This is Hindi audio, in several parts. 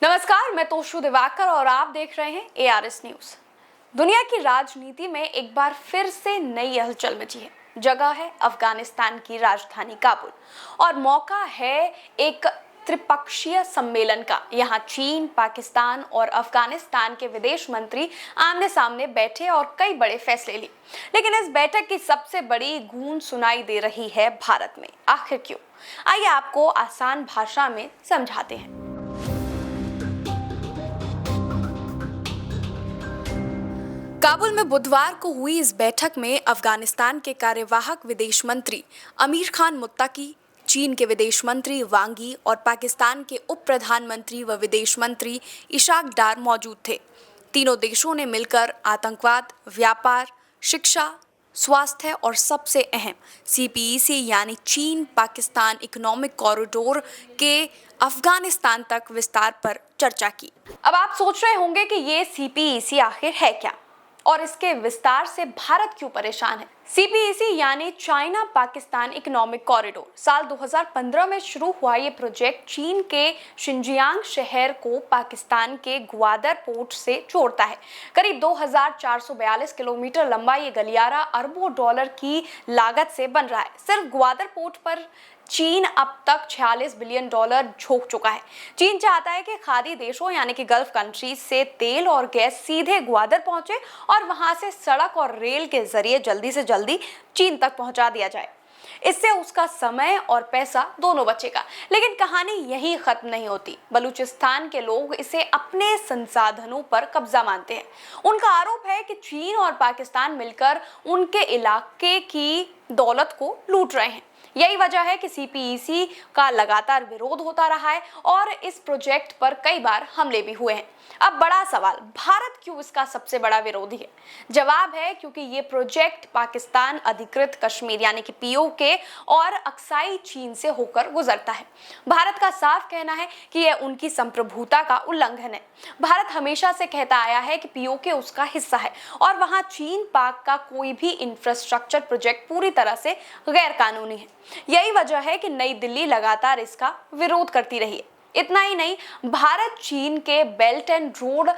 नमस्कार, मैं तोशु दिवाकर और आप देख रहे हैं ARS न्यूज। दुनिया की राजनीति में एक बार फिर से नई हलचल मची है। जगह है अफगानिस्तान की राजधानी काबुल और मौका है एक त्रिपक्षीय सम्मेलन का। यहाँ चीन, पाकिस्तान और अफगानिस्तान के विदेश मंत्री आमने सामने बैठे और कई बड़े फैसले लिए। लेकिन इस बैठक की सबसे बड़ी गूंज सुनाई दे रही है भारत में। आखिर क्यों? आइए आपको आसान भाषा में समझाते हैं। काबुल में बुधवार को हुई इस बैठक में अफगानिस्तान के कार्यवाहक विदेश मंत्री अमीर खान मुत्तकी, चीन के विदेश मंत्री वांग यी और पाकिस्तान के उप प्रधानमंत्री व विदेश मंत्री इशाक डार मौजूद थे। तीनों देशों ने मिलकर आतंकवाद, व्यापार, शिक्षा, स्वास्थ्य और सबसे अहम CPEC यानी चीन पाकिस्तान इकोनॉमिक कॉरिडोर के अफगानिस्तान तक विस्तार पर चर्चा की। अब आप सोच रहे होंगे कि ये CPEC आखिर है क्या और इसके विस्तार से भारत क्यों परेशान है। CPEC यानी चाइना पाकिस्तान इकोनॉमिक कॉरिडोर साल 2015 में शुरू हुआ ये प्रोजेक्ट चीन के शिनजियांग शहर को पाकिस्तान के ग्वादर पोर्ट से जोड़ता है। करीब 2442 किलोमीटर लंबा ये गलियारा अरबों डॉलर की लागत से बन रहा है। सिर्फ ग्वादर पोर्ट पर चीन अब तक $46 बिलियन झोंक चुका है। चीन चाहता है कि खाड़ी देशों यानी कि गल्फ कंट्रीज से तेल और गैस सीधे ग्वादर पहुंचे और वहां से सड़क और रेल के जरिए जल्दी से जल्दी चीन तक पहुंचा दिया जाए। इससे उसका समय और पैसा दोनों बचेगा। लेकिन कहानी यही खत्म नहीं होती। बलूचिस्तान के लोग इसे अपने संसाधनों पर कब्जा मानते हैं। उनका आरोप है कि चीन और पाकिस्तान मिलकर उनके इलाके की दौलत को लूट रहे हैं। यही वजह है कि CPEC का लगातार विरोध होता रहा है और इस प्रोजेक्ट पर कई बार हमले भी हुए हैं। अब बड़ा सवाल, भारत क्यों इसका सबसे बड़ा विरोधी है? जवाब है क्योंकि ये प्रोजेक्ट पाकिस्तान अधिकृत कश्मीर यानी कि POK और अक्साई चीन से होकर गुजरता है। भारत का साफ कहना है कि यह उनकी संप्रभुता का उल्लंघन है। भारत हमेशा से कहता आया है कि POK उसका हिस्सा है और वहां चीन पाक का कोई भी इंफ्रास्ट्रक्चर प्रोजेक्ट पूरी तरह से गैर कानूनी है। यही वजह है कि नई दिल्ली लगातार इसका विरोध करती रही है। इतना ही नहीं, भारत चीन के belt and road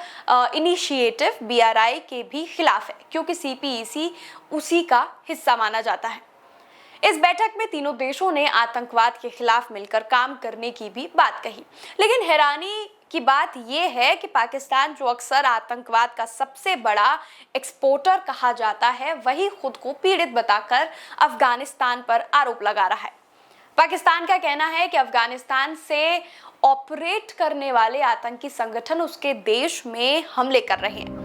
initiative BRI के भी खिलाफ है क्योंकि CPEC उसी का हिस्सा माना जाता है। इस बैठक में तीनों देशों ने आतंकवाद के खिलाफ मिलकर काम करने की भी बात कही। लेकिन हैरानी की बात यह है कि पाकिस्तान, जो अक्सर आतंकवाद का सबसे बड़ा एक्सपोर्टर कहा जाता है, वही खुद को पीड़ित बताकर अफगानिस्तान पर आरोप लगा रहा है। पाकिस्तान का कहना है कि अफगानिस्तान से ऑपरेट करने वाले आतंकी संगठन उसके देश में हमले कर रहे हैं।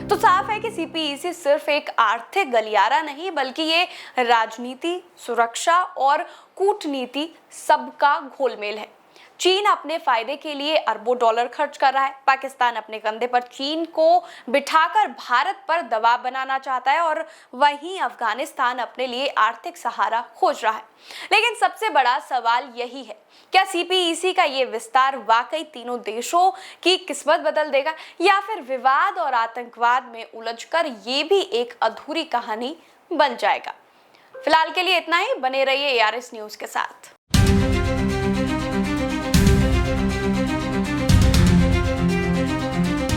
तो साफ है कि CPEC सिर्फ एक आर्थिक गलियारा नहीं बल्कि ये राजनीति, सुरक्षा और कूटनीति सबका घोलमेल है। चीन अपने फायदे के लिए अरबों डॉलर खर्च कर रहा है। पाकिस्तान अपने कंधे पर चीन को बिठाकर भारत पर दबाव बनाना चाहता है और वहीं अफगानिस्तान अपने लिए आर्थिक सहारा खोज रहा है। लेकिन सबसे बड़ा सवाल यही है, क्या CPEC का ये विस्तार वाकई तीनों देशों की किस्मत बदल देगा या फिर विवाद और आतंकवाद में उलझकर ये भी एक अधूरी कहानी बन जाएगा? फिलहाल के लिए इतना ही। बने रहिए ARS न्यूज के साथ।